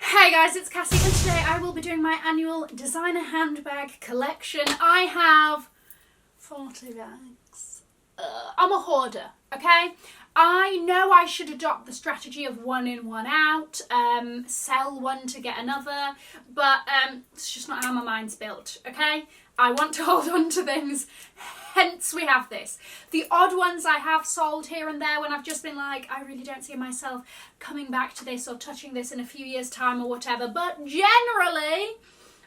Hey guys, it's Cassie and today I will be doing my annual designer handbag collection. I have 40 bags. I'm a hoarder, okay? I know I should adopt the strategy of one in, one out, sell one to get another, but it's just not how my mind's built, okay? I want to hold on to things, hence we have this. The odd ones I have sold here and there when I've just been like, I really don't see myself coming back to this or touching this in a few years' time or whatever, but generally,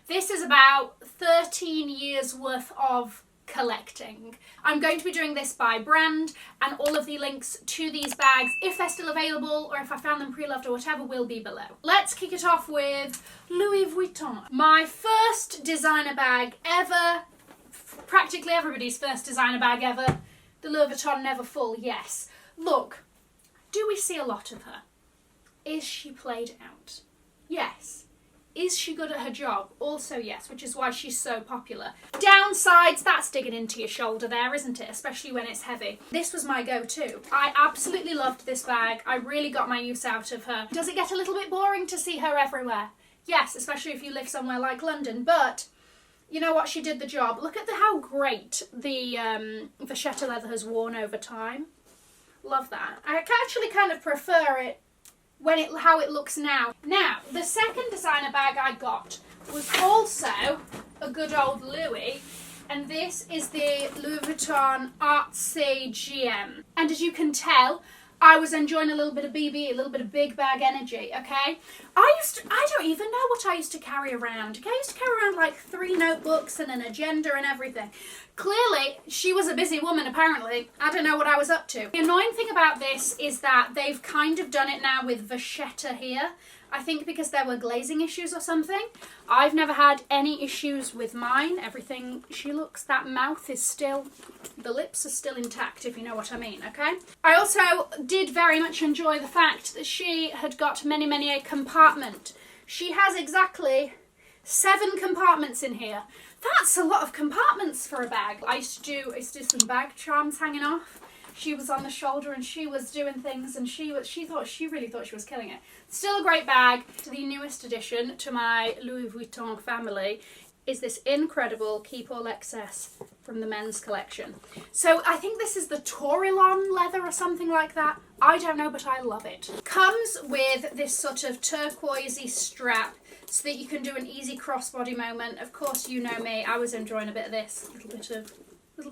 this is about 13 years worth of collecting. I'm going to be doing this by brand, and all of the links to these bags, if they're still available or if I found them pre-loved or whatever, will be below. Let's kick it off with Louis Vuitton. My first designer bag ever, practically everybody's first designer bag ever, the Louis Vuitton Never Full, yes. Look, do we see a lot of her? Is she played out? Yes. Is she good at her job? Also yes, which is why she's so popular. Downsides, that's digging into your shoulder there, isn't it? Especially when it's heavy. This was my go-to. I absolutely loved this bag. I really got my use out of her. Does it get a little bit boring to see her everywhere? Yes, especially if you live somewhere like London, but you know what? She did the job. Look at how great the Vachetta leather has worn over time. Love that. I actually kind of prefer it how it looks now. Now, the second designer bag I got was also a good old Louis, and this is the Louis Vuitton Artsy GM. And as you can tell, I was enjoying a little bit of BB, a little bit of big bag energy, okay? I don't even know what I used to carry around. Okay? I used to carry around like 3 notebooks and an agenda and everything. Clearly, she was a busy woman, apparently. I don't know what I was up to. The annoying thing about this is that they've kind of done it now with Vachetta here. I think because there were glazing issues or something. I've never had any issues with mine. Everything, she looks, that mouth is still, the lips are still intact, if you know what I mean, okay? I also did very much enjoy the fact that she had got many a compartment. She has exactly 7 compartments in here. That's a lot of compartments for a bag. I used to do some bag charms hanging off. She was on the shoulder and she was doing things, and she really thought she was killing it. Still a great bag. The newest addition to my Louis Vuitton family is this incredible Keep All Excess from the men's collection. So I think this is the Tourilon leather or something like that. I don't know, but I love it. Comes with this sort of turquoisey strap so that you can do an easy crossbody moment. Of course, you know me, I was enjoying a bit of this, a little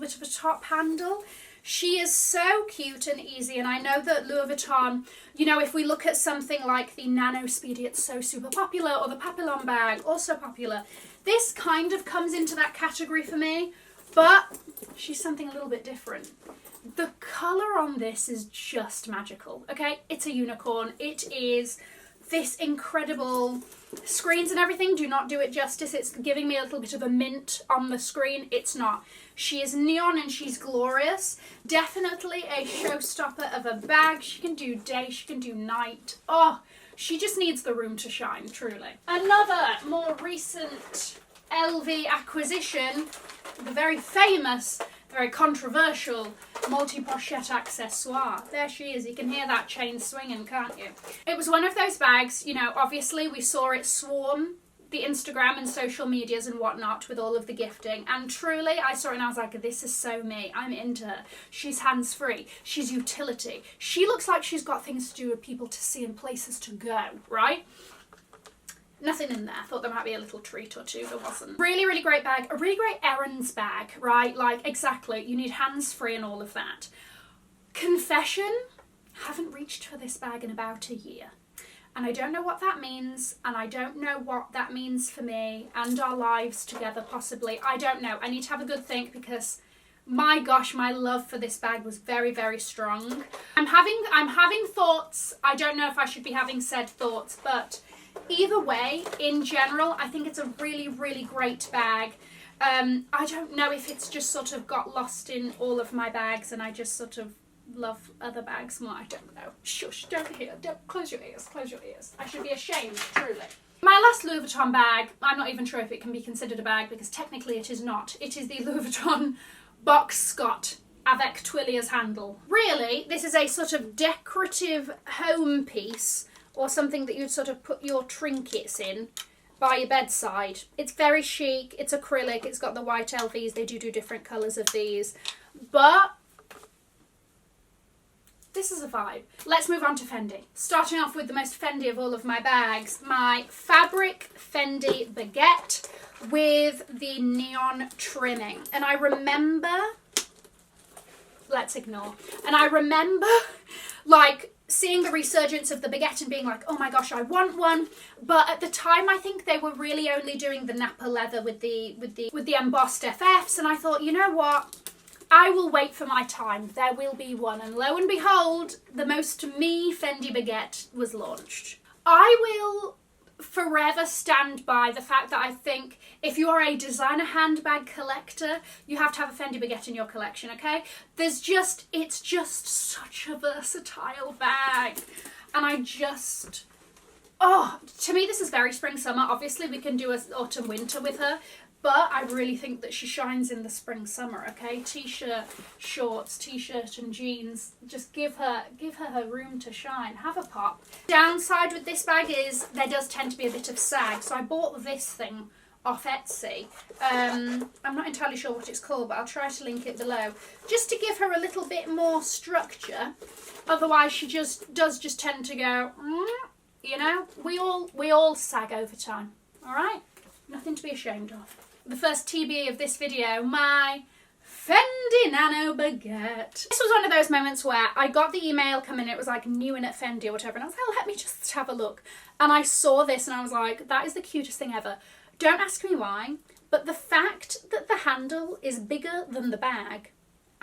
bit of a top handle. She is so cute and easy, and I know that Louis Vuitton, you know, if we look at something like the Nano Speedy, it's so super popular, or the Papillon bag, also popular. This kind of comes into that category for me, but she's something a little bit different. The colour on this is just magical, okay? It's a unicorn. It is this incredible. Screens and everything do not do it justice. It's giving me a little bit of a mint on the screen. It's not. She is neon and she's glorious. Definitely a showstopper of a bag. She can do day, she can do night. Oh, she just needs the room to shine, truly. Another more recent LV acquisition, the very famous, very controversial multi-pochette accessoire. There she is. You can hear that chain swinging, can't you? It was one of those bags, you know, obviously we saw it swarm the Instagram and social medias and whatnot with all of the gifting, and truly I saw it and I was like, this is so me. I'm into her. She's hands-free. She's utility. She looks like she's got things to do with people to see and places to go, right? Nothing in there. I thought there might be a little treat or two. There wasn't. Really great bag. A really great errands bag, right? Like, exactly. You need hands-free and all of that. Confession, haven't reached for this bag in about a year. And I don't know what that means, and I don't know what that means for me and our lives together, possibly. I don't know. I need to have a good think, because my gosh, my love for this bag was very strong. I'm having thoughts. I don't know if I should be having said thoughts, but either way, in general, I think it's a really great bag. I don't know if it's just sort of got lost in all of my bags and I just sort of love other bags more. I don't know. Shush, don't hear. Don't, close your ears, close your ears. I should be ashamed, truly. My last Louis Vuitton bag, I'm not even sure if it can be considered a bag because technically it is not. It is the Louis Vuitton Box Scott avec Twilier's handle. Really, this is a sort of decorative home piece or something that you'd sort of put your trinkets in by your bedside. It's very chic, it's acrylic, it's got the white LVs, they do different colours of these, but this is a vibe. Let's move on to Fendi. Starting off with the most Fendi of all of my bags, my fabric Fendi baguette with the neon trimming. And I remember, let's ignore, and I remember like seeing the resurgence of the baguette and being like, oh my gosh, I want one. But at the time, I think they were really only doing the Napa leather with the embossed FFs, and I thought, you know what? I will wait for my time. There will be one. And lo and behold, the most me Fendi baguette was launched. I will forever stand by the fact that I think if you are a designer handbag collector, you have to have a Fendi baguette in your collection, okay? It's just such a versatile bag. And to me this is very spring summer. Obviously we can do an autumn winter with her, but I really think that she shines in the spring summer, okay? T-shirt, shorts, t-shirt and jeans. Just give her her room to shine. Have a pop. Downside with this bag is there does tend to be a bit of sag. So I bought this thing off Etsy. I'm not entirely sure what it's called, but I'll try to link it below. Just to give her a little bit more structure. Otherwise she does tend to go, you know, we all sag over time. All right? Nothing to be ashamed of. The first TBE of this video, my Fendi Nano baguette. This was one of those moments where I got the email coming, it was like new in at Fendi or whatever, and I was like, oh, let me just have a look. And I saw this and I was like, that is the cutest thing ever. Don't ask me why, but the fact that the handle is bigger than the bag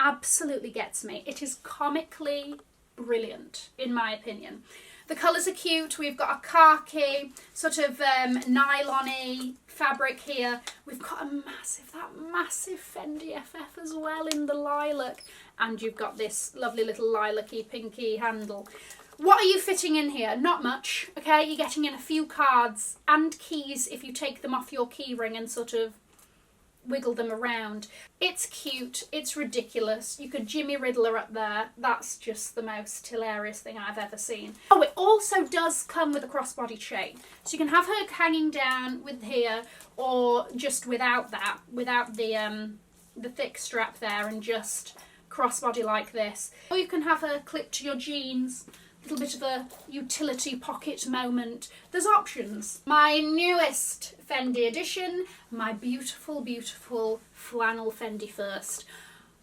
absolutely gets me. It is comically brilliant, in my opinion. The colours are cute. We've got a khaki, sort of nylon-y fabric here. We've got that massive Fendi FF as well in the lilac. And you've got this lovely little lilac-y, pinky handle. What are you fitting in here? Not much, okay? You're getting in a few cards and keys if you take them off your key ring and sort of wiggle them around. It's cute, it's ridiculous. You could Jimmy Riddler up there. That's just the most hilarious thing I've ever seen. Oh, it also does come with a crossbody chain. So you can have her hanging down with here, or just without that, without the thick strap there, and just crossbody like this. Or you can have her clipped to your jeans. Little bit of a utility pocket moment. There's options. My newest Fendi edition, my beautiful, beautiful flannel Fendi First.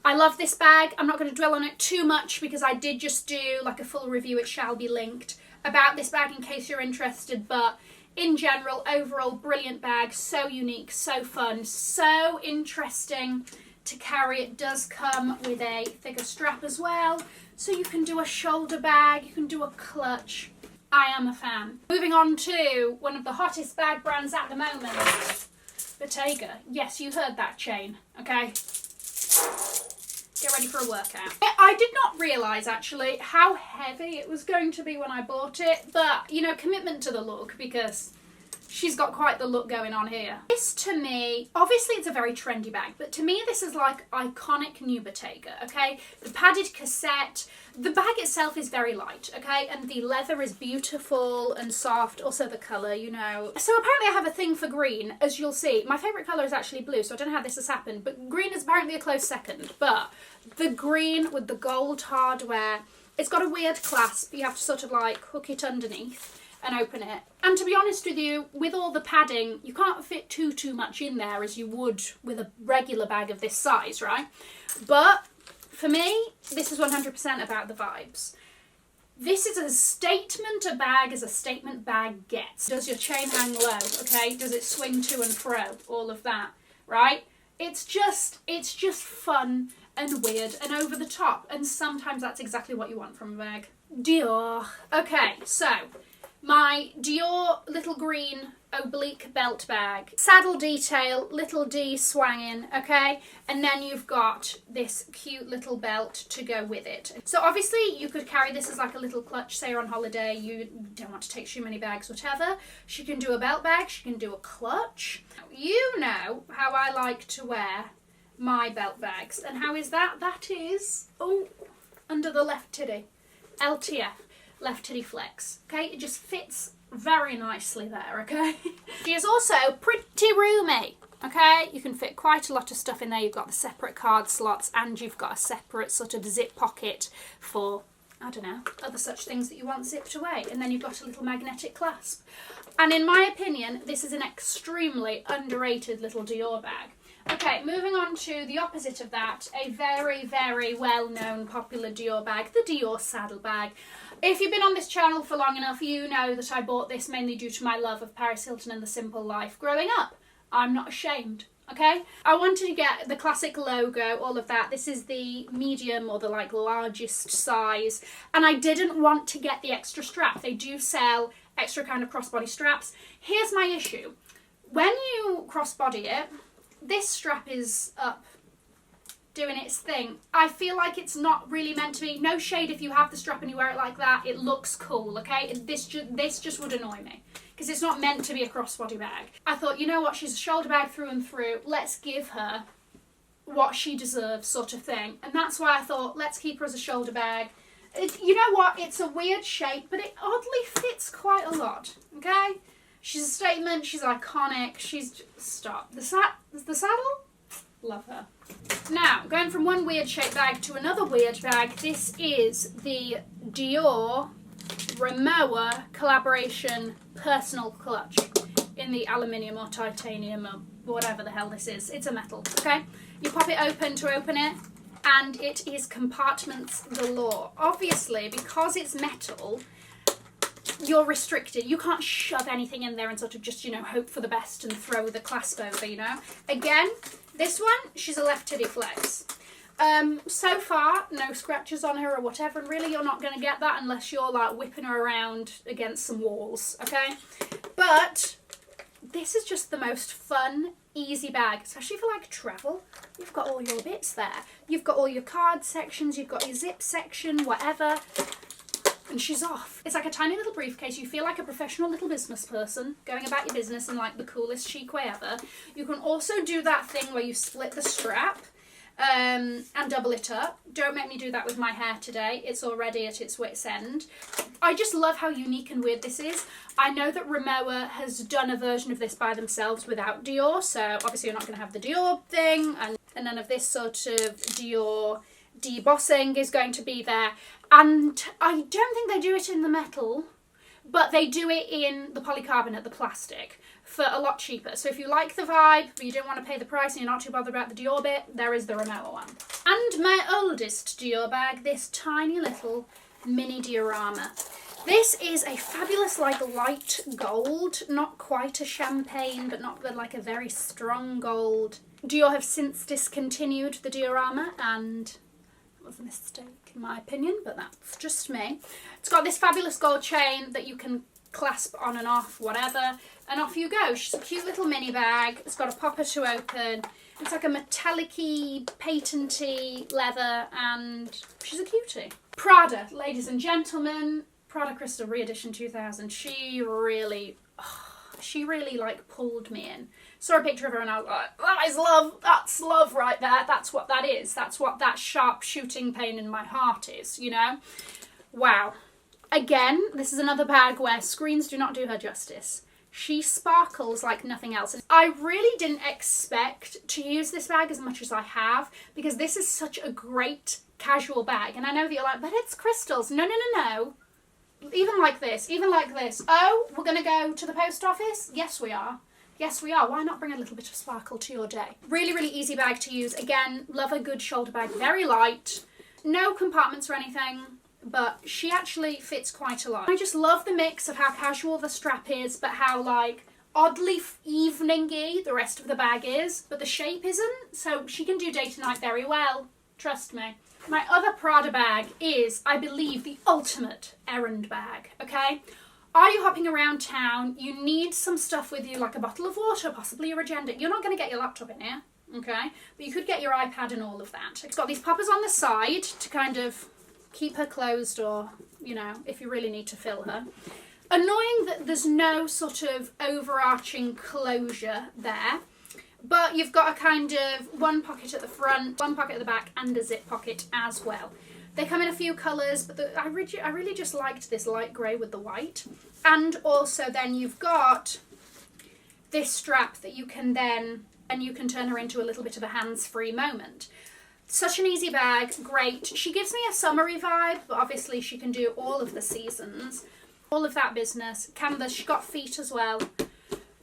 I love this bag. I'm not going to dwell on it too much because I did just do like a full review, it shall be linked, about this bag in case you're interested, but in general, overall, brilliant bag, so unique, so fun, so interesting to carry. It does come with a thicker strap as well, so you can do a shoulder bag, you can do a clutch. I am a fan. Moving on to one of the hottest bag brands at the moment, Bottega. Yes, you heard that chain, okay? Get ready for a workout. I did not realise actually how heavy it was going to be when I bought it, but you know, commitment to the look, because she's got quite the look going on here. This to me, obviously it's a very trendy bag, but to me this is like iconic new Bottega, okay? The padded cassette, the bag itself is very light, okay? And the leather is beautiful and soft, also the colour, you know. So apparently I have a thing for green, as you'll see. My favourite colour is actually blue, so I don't know how this has happened, but green is apparently a close second. But the green with the gold hardware, it's got a weird clasp, you have to sort of like hook it underneath and open it. And to be honest with you, with all the padding, you can't fit too much in there as you would with a regular bag of this size, right? But for me, this is 100% about the vibes. This is a statement a bag as a statement bag gets. Does your chain hang low, okay? Does it swing to and fro? All of that, right? It's just fun and weird and over the top, and sometimes that's exactly what you want from a bag. Dior. Okay, so my Dior little green oblique belt bag. Saddle detail, little D swanging, okay? And then you've got this cute little belt to go with it. So obviously you could carry this as like a little clutch, say you're on holiday, you don't want to take too many bags, whatever. She can do a belt bag, she can do a clutch. You know how I like to wear my belt bags. And how is that? That is, oh, under the left titty. LTF. left titty flex, okay? It just fits very nicely there, okay? She is also pretty roomy, okay? You can fit quite a lot of stuff in there. You've got the separate card slots and you've got a separate sort of zip pocket for, I don't know, other such things that you want zipped away. And then you've got a little magnetic clasp. And in my opinion, this is an extremely underrated little Dior bag. Okay, moving on to the opposite of that, a very, very well-known popular Dior bag, the Dior saddle bag. If you've been on this channel for long enough, you know that I bought this mainly due to my love of Paris Hilton and the simple life growing up. I'm not ashamed, okay? I wanted to get the classic logo, all of that. This is the medium or the like largest size, and I didn't want to get the extra strap. They do sell extra kind of crossbody straps. Here's my issue. When you crossbody it, this strap is up doing its thing. I feel like it's not really meant to be. No shade if you have the strap and you wear it like that. It looks cool, okay? This just would annoy me because it's not meant to be a crossbody bag. I thought, you know what? She's a shoulder bag through and through. Let's give her what she deserves, sort of thing. And that's why I thought, let's keep her as a shoulder bag. You know what? It's a weird shape, but it oddly fits quite a lot, okay? She's a statement. She's iconic. She's... Stop. The saddle? Love her. Now, going from one weird shaped bag to another weird bag, this is the Dior Rimowa collaboration personal clutch in the aluminium or titanium or whatever the hell this is. It's a metal, okay? You pop it open to open it, and it is compartments galore. Obviously, because it's metal, you're restricted. You can't shove anything in there and sort of just, you know, hope for the best and throw the clasp over, you know? Again, this one, she's a left titty flex. So far, no scratches on her or whatever, and really you're not going to get that unless you're like whipping her around against some walls, okay? But this is just the most fun, easy bag, especially for like travel. You've got all your bits there. You've got all your card sections, you've got your zip section, whatever. And she's off. It's like a tiny little briefcase. You feel like a professional little business person going about your business in like the coolest chic way ever. You can also do that thing where you split the strap and double it up. Don't make me do that with my hair today. It's already at its wit's end. I just love how unique and weird this is. I know that Rimowa has done a version of this by themselves without Dior, so obviously you're not going to have the Dior thing, and none of this sort of Dior debossing is going to be there. And I don't think they do it in the metal, but they do it in the polycarbonate, the plastic, for a lot cheaper. So if you like the vibe, but you don't want to pay the price and you're not too bothered about the Dior bit, there is the Rimowa one. And my oldest Dior bag, this tiny little mini diorama. This is a fabulous, like, light gold, not quite a champagne, but like a very strong gold. Dior have since discontinued the diorama, and it was a mistake in my opinion, but that's just me. It's got this fabulous gold chain that you can clasp on and off, whatever, and off you go. She's a cute little mini bag. It's got a popper to open. It's like a metallic-y, patenty leather, and she's a cutie. Prada, ladies and gentlemen. Prada Crystal Re-Edition 2000. She really like pulled me in. Saw a picture of her and I was like, that is love. That's love right there. That's what that is. That's what that sharp shooting pain in my heart is, you know? Wow. Again, this is another bag where screens do not do her justice. She sparkles like nothing else. I really didn't expect to use this bag as much as I have, because this is such a great casual bag. And I know that you're like, but it's crystals. No, no, no, no. Even like this, even like this. Oh, we're going to go to the post office? Yes, we are. Yes, we are. Why not bring a little bit of sparkle to your day? Really, really easy bag to use. Again, love a good shoulder bag. Very light. No compartments or anything, but she actually fits quite a lot. I just love the mix of how casual the strap is, but how, like, oddly evening-y the rest of the bag is, but the shape isn't, so she can do day to night very well. Trust me. My other Prada bag is, I believe, the ultimate errand bag, okay? Are you hopping around town? You need some stuff with you, like a bottle of water, possibly your agenda. You're not going to get your laptop in here, okay? But you could get your iPad and all of that. It's got these poppers on the side to kind of keep her closed, or, you know, if you really need to fill her. Annoying that there's no sort of overarching closure there. But you've got a kind of one pocket at the front, one pocket at the back, and a zip pocket as well. They come in a few colours, but I really just liked this light grey with the white. And also then you've got this strap that you can then, and you can turn her into a little bit of a hands-free moment. Such an easy bag, great. She gives me a summery vibe, but obviously she can do all of the seasons. All of that business. Canvas, she got feet as well.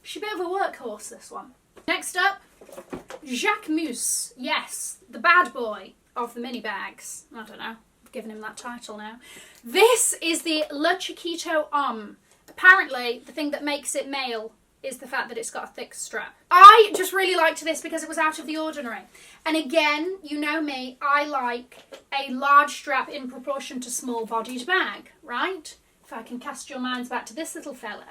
She's a bit of a workhorse, this one. Next up, Jacquemus. Yes, the bad boy of the mini bags. I don't know, I've given him that title now. This is the Le Chiquito Homme. Apparently, the thing that makes it male is the fact that it's got a thick strap. I just really liked this because it was out of the ordinary. And again, you know me, I like a large strap in proportion to small bodied bag, right? If I can cast your minds back to this little fellow.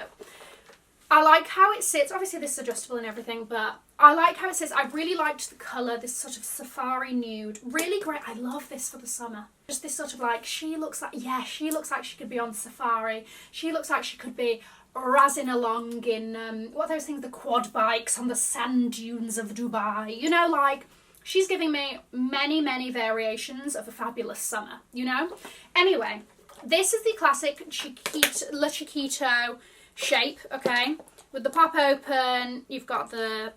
I like how it sits. Obviously this is adjustable and everything, but I like how it sits. I really liked the colour, this sort of safari nude. Really great. I love this for the summer. Just this sort of like, she looks like she could be on safari. She looks like she could be razzing along in, what are those things, the quad bikes on the sand dunes of Dubai. You know, like, she's giving me many, many variations of a fabulous summer, you know? Anyway, this is the classic Le Chiquito shape, okay? With the pop open, you've got the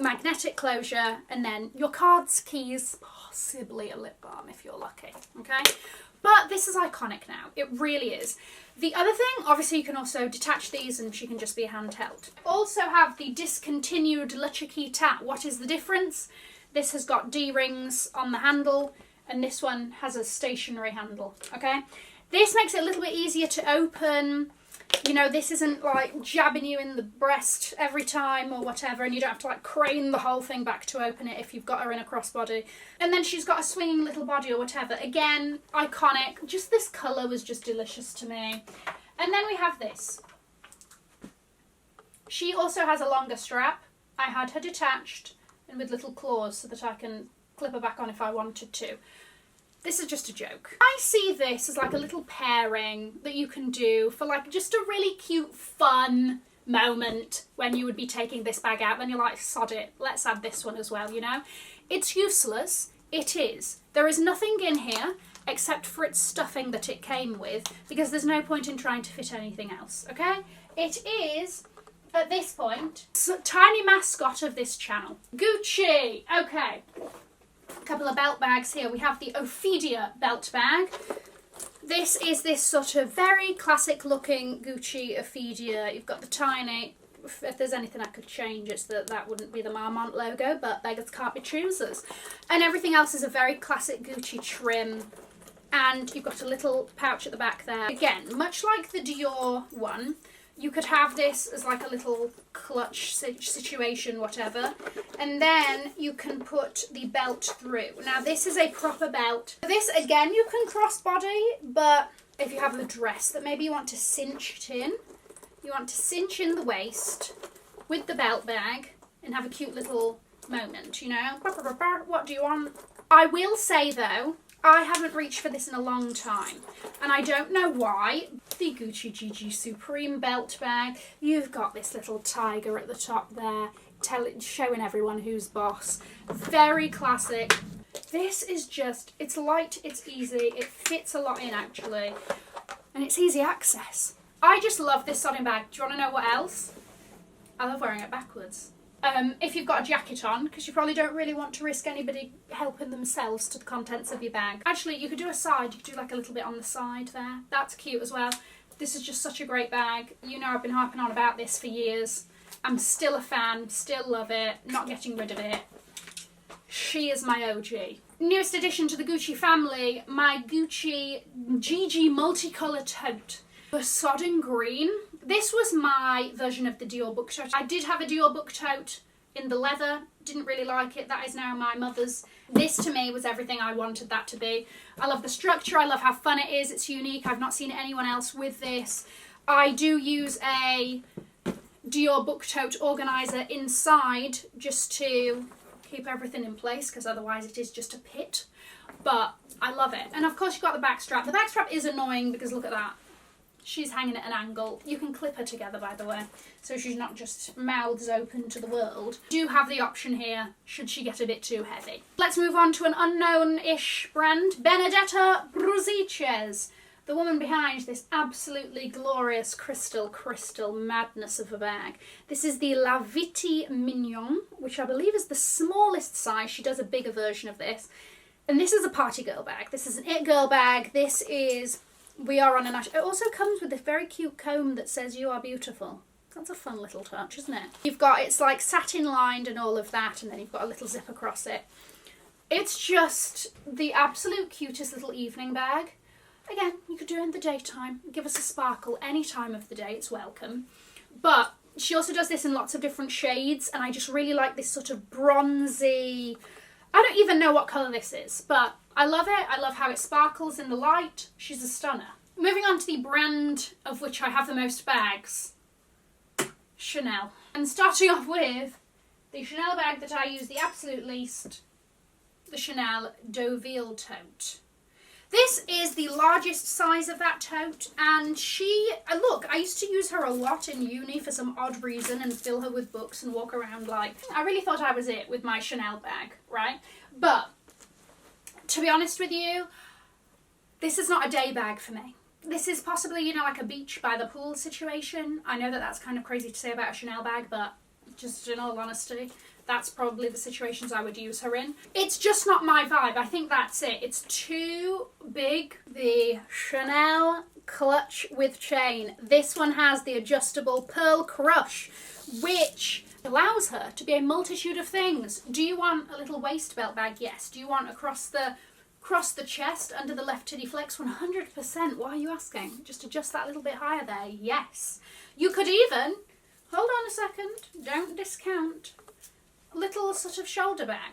magnetic closure, and then your cards, keys, possibly a lip balm if you're lucky, okay? But this is iconic now. It really is. The other thing, obviously you can also detach these and she can just be handheld. Also have the discontinued Le Chiquita. What is the difference? This has got D-rings on the handle and this one has a stationary handle, okay? This makes it a little bit easier to open. You know, this isn't like jabbing you in the breast every time or whatever, and you don't have to like crane the whole thing back to open it if you've got her in a crossbody. And then she's got a swinging little body or whatever. Again, iconic. Just this colour was just delicious to me. And then we have this. She also has a longer strap. I had her detached and with little claws so that I can clip her back on if I wanted to. This is just a joke. I see this as like a little pairing that you can do for like just a really cute, fun moment when you would be taking this bag out. Then you're like, sod it, let's add this one as well, you know? It's useless. It is. There is nothing in here except for its stuffing that it came with because there's no point in trying to fit anything else, okay? It is, at this point, a tiny mascot of this channel. Gucci! Okay. Couple of belt bags here. We have the Ophidia belt bag. This is this sort of very classic looking Gucci Ophidia. You've got the tiny, if there's anything I could change, it's that wouldn't be the Marmont logo, but beggars can't be choosers. And everything else is a very classic Gucci trim. And you've got a little pouch at the back there. Again, much like the Dior one, you could have this as like a little clutch situation, whatever. And then you can put the belt through. Now this is a proper belt. This, again, you can crossbody, but if you have a dress that maybe you want to cinch it in, you want to cinch in the waist with the belt bag and have a cute little moment, you know? What do you want? I will say though, I haven't reached for this in a long time, and I don't know why. The Gucci GG Supreme belt bag. You've got this little tiger at the top there, showing everyone who's boss. Very classic. This is just, it's light, it's easy, it fits a lot in actually, and it's easy access. I just love this sodding bag. Do you want to know what else? I love wearing it backwards. If you've got a jacket on, because you probably don't really want to risk anybody helping themselves to the contents of your bag. Actually, you could do a side, you could do like a little bit on the side there. That's cute as well. This is just such a great bag. You know I've been harping on about this for years. I'm still a fan, still love it, not getting rid of it. She is my OG. Newest addition to the Gucci family, my Gucci GG multicolour tote. The sodden green. This was my version of the Dior book tote. I did have a Dior book tote in the leather, didn't really like it. That is now my mother's. This to me was everything I wanted that to be. I love the structure, I love how fun it is, it's unique. I've not seen anyone else with this. I do use a Dior book tote organiser inside just to keep everything in place because otherwise it is just a pit. But I love it. And of course you've got the back strap. The back strap is annoying because look at that. She's hanging at an angle. You can clip her together, by the way, so she's not just mouths open to the world. Do have the option here, should she get a bit too heavy. Let's move on to an unknown-ish brand, Benedetta Bruzziches. The woman behind this absolutely glorious crystal madness of a bag. This is the La Viti Mignon, which I believe is the smallest size. She does a bigger version of this. And this is a party girl bag. This is an it girl bag. This is, we are on a night. It also comes with this very cute comb that says you are beautiful. That's a fun little touch, isn't it? You've got, it's like satin lined and all of that, and then you've got a little zip across it. It's just the absolute cutest little evening bag. Again, you could do it in the daytime, give us a sparkle any time of the day, it's welcome. But she also does this in lots of different shades, and I just really like this sort of bronzy, I don't even know what colour this is, but I love it. I love how it sparkles in the light. She's a stunner. Moving on to the brand of which I have the most bags, Chanel. And starting off with the Chanel bag that I use the absolute least, the Chanel Deauville tote. This is the largest size of that tote, and she, look, I used to use her a lot in uni for some odd reason and fill her with books and walk around like, I really thought I was it with my Chanel bag, right? But, to be honest with you, this is not a day bag for me. This is possibly, you know, like a beach by the pool situation. I know that that's kind of crazy to say about a Chanel bag, but just in all honesty, that's probably the situations I would use her in. It's just not my vibe. I think that's it. It's too big. The Chanel clutch with chain. This one has the adjustable pearl crush, which allows her to be a multitude of things. Do you want a little waist belt bag? Yes. Do you want across the chest, under the left titty flex? 100%. Why are you asking? Just adjust that a little bit higher there. Yes. You could even, hold on a second, don't discount, little sort of shoulder bag.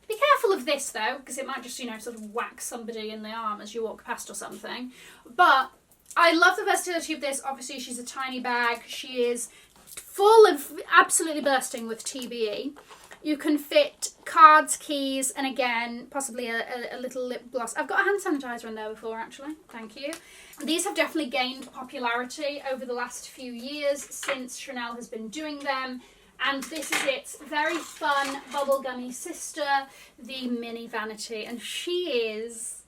Be careful of this though, because it might just, you know, sort of whack somebody in the arm as you walk past or something. But I love the versatility of this. Obviously she's a tiny bag. She is full of absolutely bursting with TBE. You can fit cards, keys, and again, possibly a little lip gloss. I've got a hand sanitizer in there before, actually. Thank you. These have definitely gained popularity over the last few years since Chanel has been doing them. And this is its very fun bubblegummy sister, the Mini Vanity. And she is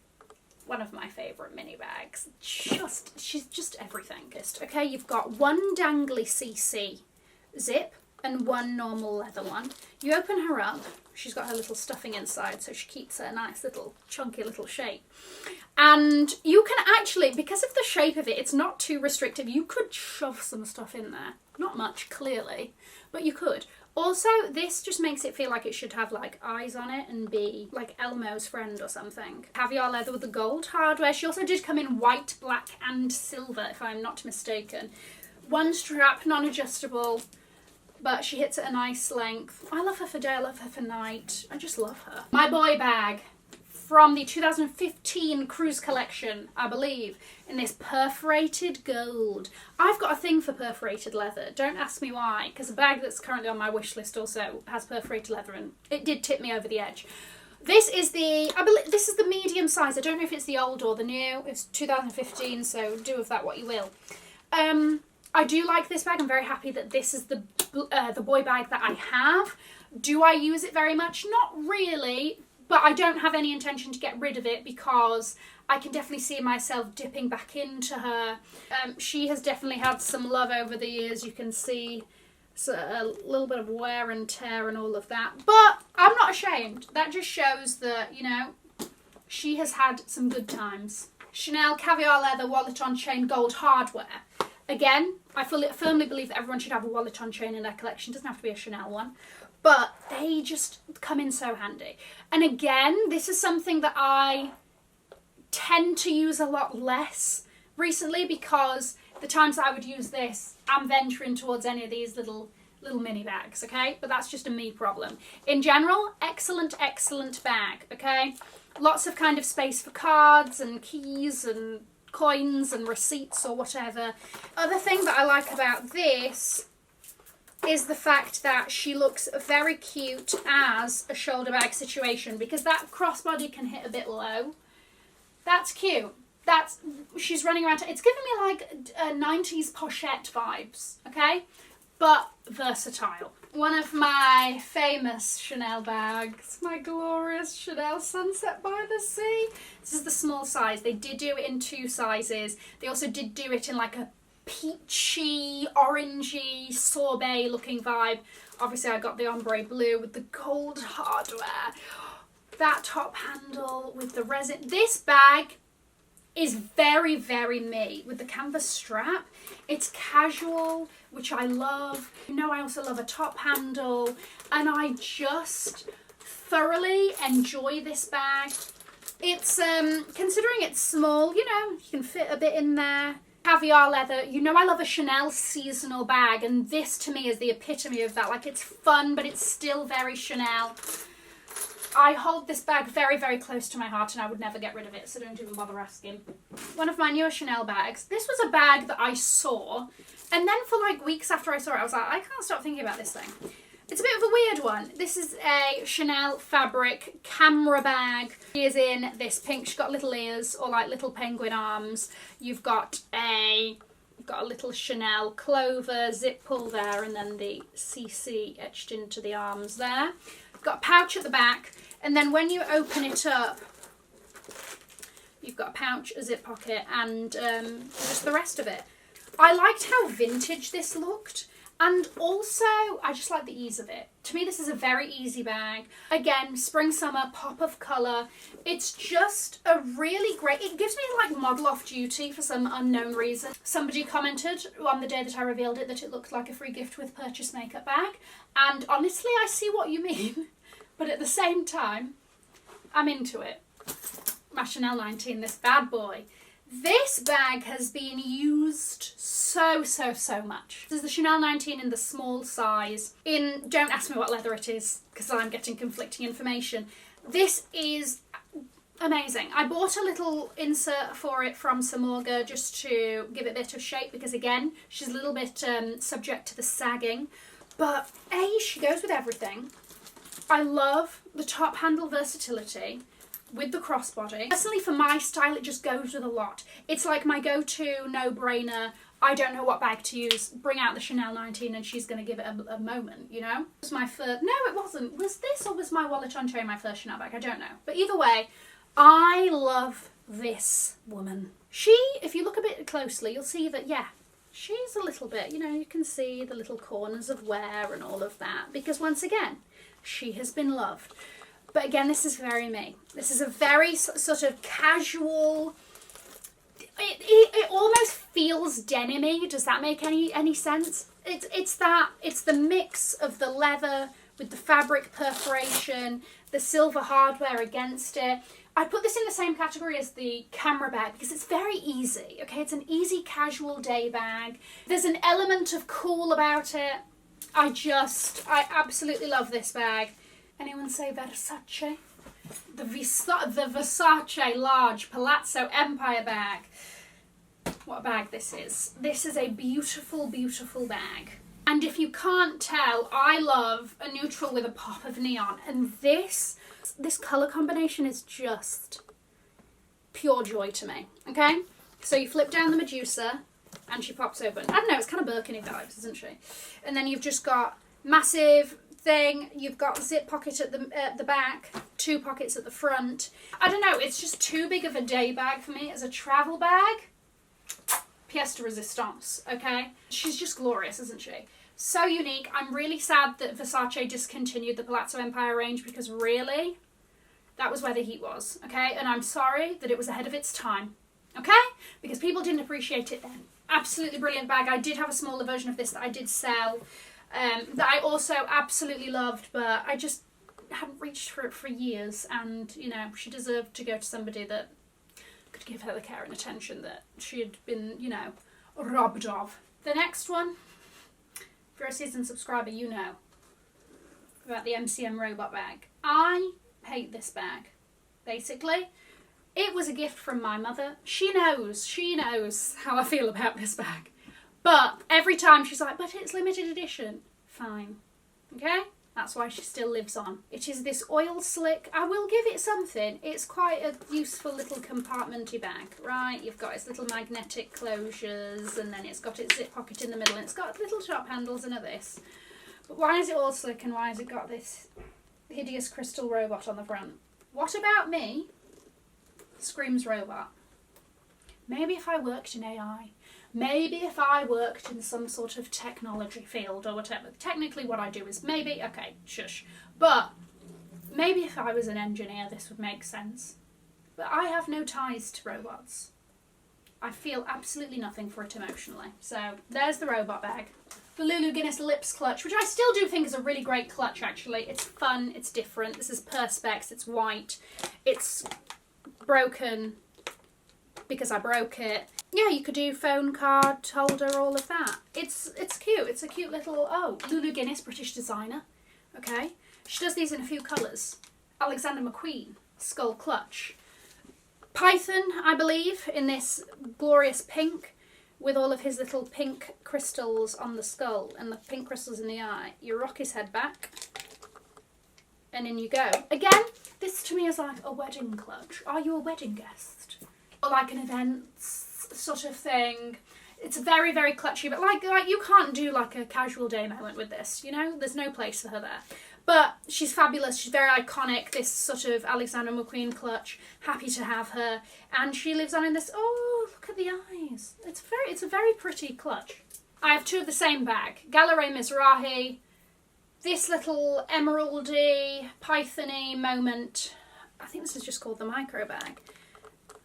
one of my favourite mini bags. She's just everything. Okay, you've got one dangly CC zip and one normal leather one. You open her up, she's got her little stuffing inside, so she keeps her nice little chunky little shape. And you can actually, because of the shape of it, it's not too restrictive. You could shove some stuff in there. Not much, clearly, but you could. Also, this just makes it feel like it should have like eyes on it and be like Elmo's friend or something. Caviar leather with the gold hardware. She also did come in white, black and silver, if I'm not mistaken. One strap, non-adjustable, but she hits at a nice length. I love her for day, I love her for night. I just love her. My boy bag from the 2015 cruise collection, I believe, in this perforated gold. I've got a thing for perforated leather. Don't ask me why, because a bag that's currently on my wish list also has perforated leather, and it did tip me over the edge. This is the, I believe, this is the medium size. I don't know if it's the old or the new. It's 2015, so do with that what you will. I do like this bag. I'm very happy that this is the boy bag that I have. Do I use it very much? Not really, but I don't have any intention to get rid of it because I can definitely see myself dipping back into her. She has definitely had some love over the years. You can see a little bit of wear and tear and all of that. But I'm not ashamed. That just shows that, you know, she has had some good times. Chanel caviar leather wallet on chain gold hardware. Again, I firmly believe that everyone should have a wallet on chain in their collection. It doesn't have to be a Chanel one. But they just come in so handy. And again, this is something that I tend to use a lot less recently because the times that I would use this, I'm venturing towards any of these little mini bags, okay? But that's just a me problem. In general, excellent, excellent bag, okay? Lots of kind of space for cards and keys and coins and receipts or whatever. Other thing that I like about this is the fact that she looks very cute as a shoulder bag situation because that crossbody can hit a bit low. That's cute. she's running around. It's giving me like 90s pochette vibes, okay? But versatile. One of my famous Chanel bags, my glorious Chanel Sunset by the Sea. This is the small size. They did do it in 2 sizes. They also did do it in like a peachy, orangey, sorbet looking vibe. Obviously I got the ombre blue with the gold hardware. That top handle with the resin. This bag is very, very me with the canvas strap. It's casual, which I love. You know, I also love a top handle, and I just thoroughly enjoy this bag. It's, considering it's small, you know, you can fit a bit in there. Caviar leather, you know I love a Chanel seasonal bag, and this to me is the epitome of that. Like, it's fun, but it's still very Chanel. I hold this bag very, very close to my heart, and I would never get rid of it, so don't even bother asking. One of my newer Chanel bags. This was a bag that I saw, and then for like weeks after I saw it, I was like, I can't stop thinking about this thing. It's a bit of a weird one. This is a Chanel fabric camera bag. She is in this pink. She's got little ears, or like little penguin arms. You've got a little Chanel clover zip pull there, and then the CC etched into the arms there. You've got a pouch at the back, and then when you open it up, you've got a pouch, a zip pocket, and just the rest of it. I liked how vintage this looked. And also, I just like the ease of it. To me, this is a very easy bag. Again, spring, summer, pop of colour. It's just a really great, it gives me like model off duty for some unknown reason. Somebody commented on the day that I revealed it that it looked like a free gift with purchase makeup bag. And honestly, I see what you mean. But at the same time, I'm into it. My Chanel 19, this bad boy. This bag has been used so much. This is the Chanel 19 in the small size. Don't ask me what leather it is, because I'm getting conflicting information. This is amazing. I bought a little insert for it from Samorga just to give it a bit of shape, because again, she's a little bit subject to the sagging. But she goes with everything. I love the top handle versatility with the crossbody. Personally, for my style, it just goes with a lot. It's like my go-to, no-brainer, I don't know what bag to use, bring out the Chanel 19 and she's going to give it a moment, you know? It was my first, no it wasn't, was this or was my wallet on train my first Chanel bag? I don't know. But either way, I love this woman. She, if you look a bit closely, you'll see that, yeah, she's a little bit, you know, you can see the little corners of wear and all of that, because once again, she has been loved. But again, this is very me. This is a very sort of casual, it almost feels denim-y. Does that make any sense? It's the mix of the leather with the fabric perforation, the silver hardware against it. I put this in the same category as the camera bag because it's very easy, okay? It's an easy casual day bag. There's an element of cool about it. I absolutely love this bag. Anyone say Versace? The Versace large Palazzo Empire bag. What a bag this is. This is a beautiful, beautiful bag. And if you can't tell, I love a neutral with a pop of neon. And this colour combination is just pure joy to me, okay? So you flip down the Medusa and she pops open. I don't know, it's kind of Birkin vibes, isn't she? And then you've just got massive thing, you've got a zip pocket at the back, 2 pockets at the front. I don't know, it's just too big of a day bag for me as a travel bag. Pièce de resistance, okay? She's just glorious, isn't she? So unique. I'm really sad that Versace discontinued the Palazzo Empire range because really, that was where the heat was, okay? And I'm sorry that it was ahead of its time, okay? Because people didn't appreciate it then. Absolutely brilliant bag. I did have a smaller version of this that I did sell, that I also absolutely loved, but I just hadn't reached for it for years, and, you know, she deserved to go to somebody that could give her the care and attention that she had been, you know, robbed of. The next one, if you're a seasoned subscriber, you know about the MCM robot bag. I hate this bag, basically. It was a gift from my mother. She knows how I feel about this bag. But every time she's like, but it's limited edition. Fine. Okay? That's why she still lives on. It is this oil slick. I will give it something. It's quite a useful little compartmenty bag, right? You've got its little magnetic closures, and then it's got its zip pocket in the middle, and it's got little top handles and a this. But why is it all slick, and why has it got this hideous crystal robot on the front? What about me screams robot? Maybe if I worked in AI. Maybe if I worked in some sort of technology field or whatever. Technically what I do is maybe, okay, shush. But maybe if I was an engineer this would make sense. But I have no ties to robots. I feel absolutely nothing for it emotionally. So there's the robot bag. The Lulu Guinness Lips clutch, which I still do think is a really great clutch actually. It's fun, it's different. This is Perspex, it's white. It's broken because I broke it. Yeah, you could do phone card holder, all of that. It's cute. It's a cute little, oh, Lulu Guinness, British designer. Okay. She does these in a few colours. Alexander McQueen, skull clutch. Python, I believe, in this glorious pink with all of his little pink crystals on the skull and the pink crystals in the eye. You rock his head back and in you go. Again, this to me is like a wedding clutch. Are you a wedding guest? Or like an events sort of thing. It's very, very clutchy, but like you can't do like a casual day moment with this, you know? There's no place for her there. But she's fabulous, she's very iconic, this sort of Alexander McQueen clutch. Happy to have her. And she lives on in this, oh, look at the eyes. It's a very pretty clutch. I have two of the same bag. Galerie Mizrahi. This little emeraldy, pythony moment. I think this is just called the micro bag.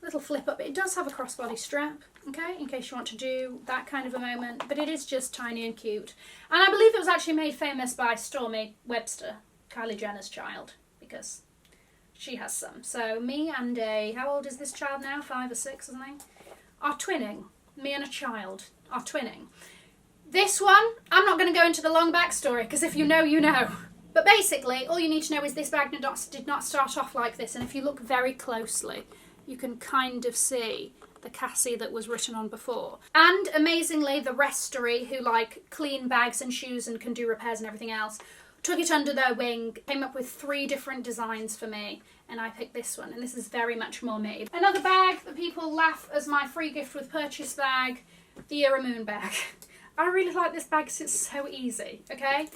Little flip up. It does have a crossbody strap, okay, in case you want to do that kind of a moment, but it is just tiny and cute. And I believe it was actually made famous by Stormy Webster, Kylie Jenner's child, because she has some. So me and how old is this child now? 5 or 6, isn't he? Are twinning. Me and a child are twinning. This one, I'm not going to go into the long backstory, because if you know, you know. But basically, all you need to know is this bag did not start off like this, and if you look very closely, you can kind of see the Cassie that was written on before. And amazingly, the Restory, who like clean bags and shoes and can do repairs and everything else, took it under their wing, came up with 3 different designs for me, and I picked this one, and this is very much more me. Another bag that people laugh as my free gift with purchase bag, the Eera Moon bag. I really like this bag because it's so easy, okay?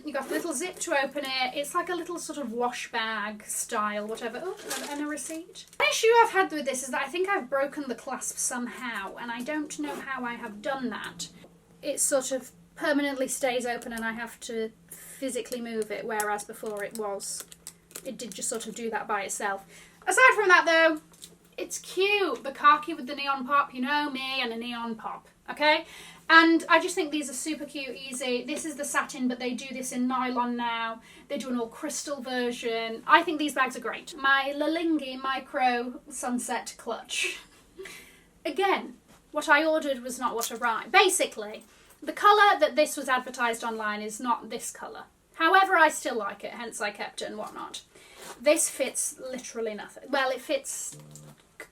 You got a little zip to open it. It's like a little sort of wash bag style, whatever. Oh, and a receipt. The issue I've had with this is that I think I've broken the clasp somehow, and I don't know how I have done that. It sort of permanently stays open and I have to physically move it, whereas before it did just sort of do that by itself. Aside from that though, it's cute. The khaki with the neon pop, you know me and a neon pop, okay? And I just think these are super cute, easy. This is the satin, but they do this in nylon now. They do an all crystal version. I think these bags are great. My Lalingi Micro Sunset Clutch. Again, what I ordered was not what arrived. Basically, the colour that this was advertised online is not this colour. However, I still like it, hence I kept it and whatnot. This fits literally nothing. Well, it fits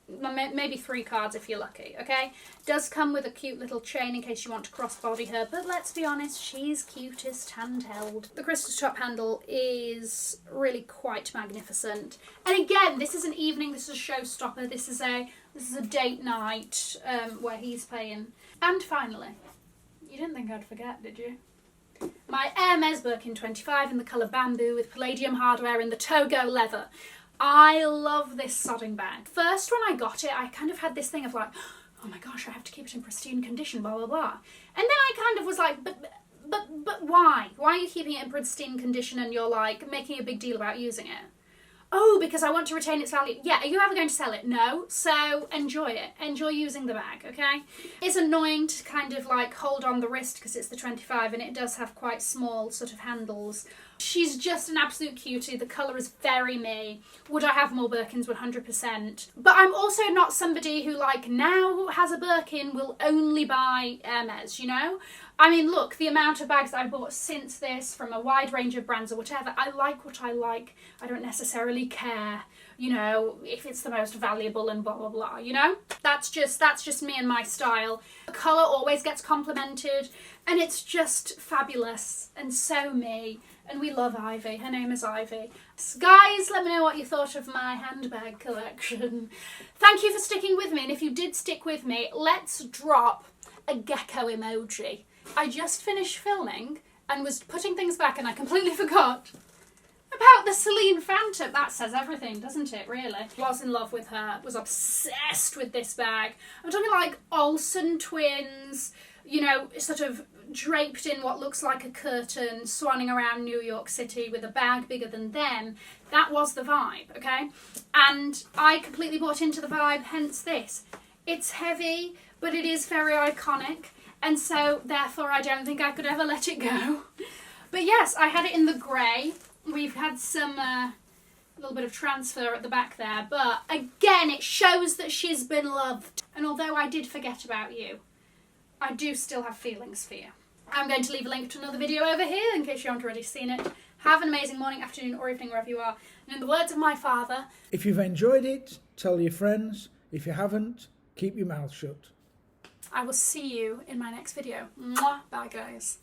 maybe 3 cards if you're lucky, okay? Does come with a cute little chain in case you want to crossbody her, but let's be honest, she's cutest handheld. The crystal top handle is really quite magnificent. And again, this is an evening, this is a showstopper, this is a date night where he's paying. And finally, you didn't think I'd forget, did you? My Hermes Birkin 25 in the colour bamboo with palladium hardware in the Togo leather. I love this sodding bag. First, when I got it, I kind of had this thing of like, oh my gosh, I have to keep it in pristine condition, blah, blah, blah. And then I kind of was like, but why? Why are you keeping it in pristine condition and you're like making a big deal about using it? Oh, because I want to retain its value. Yeah, are you ever going to sell it? No. So enjoy it. Enjoy using the bag, okay? It's annoying to kind of like hold on the wrist because it's the 25 and it does have quite small sort of handles. She's just an absolute cutie. The colour is very me. Would I have more Birkins? 100%. But I'm also not somebody who like now has a Birkin will only buy Hermes, you know? I mean, look, the amount of bags that I bought since this from a wide range of brands or whatever, I like what I like. I don't necessarily care, you know, if it's the most valuable and blah, blah, blah, you know? That's just me and my style. The colour always gets complimented and it's just fabulous. and so me, and we love Ivy. Her name is Ivy. So guys, let me know what you thought of my handbag collection. Thank you for sticking with me, and if you did stick with me, let's drop a gecko emoji. I just finished filming and was putting things back and I completely forgot about the Celine Phantom. That says everything, doesn't it, really? Was in love with her, was obsessed with this bag. I'm talking like Olsen twins, you know, sort of draped in what looks like a curtain, swanning around New York City with a bag bigger than them. That was the vibe, okay? And I completely bought into the vibe, hence this. It's heavy, but it is very iconic, and so therefore I don't think I could ever let it go. But yes, I had it in the grey. We've had some a little bit of transfer at the back there, but again, it shows that she's been loved. And although I did forget about you, I do still have feelings for you. I'm going to leave a link to another video over here in case you haven't already seen it. Have an amazing morning, afternoon, or evening wherever you are. And in the words of my father, if you've enjoyed it, tell your friends. If you haven't, keep your mouth shut. I will see you in my next video. Mwah. Bye, guys.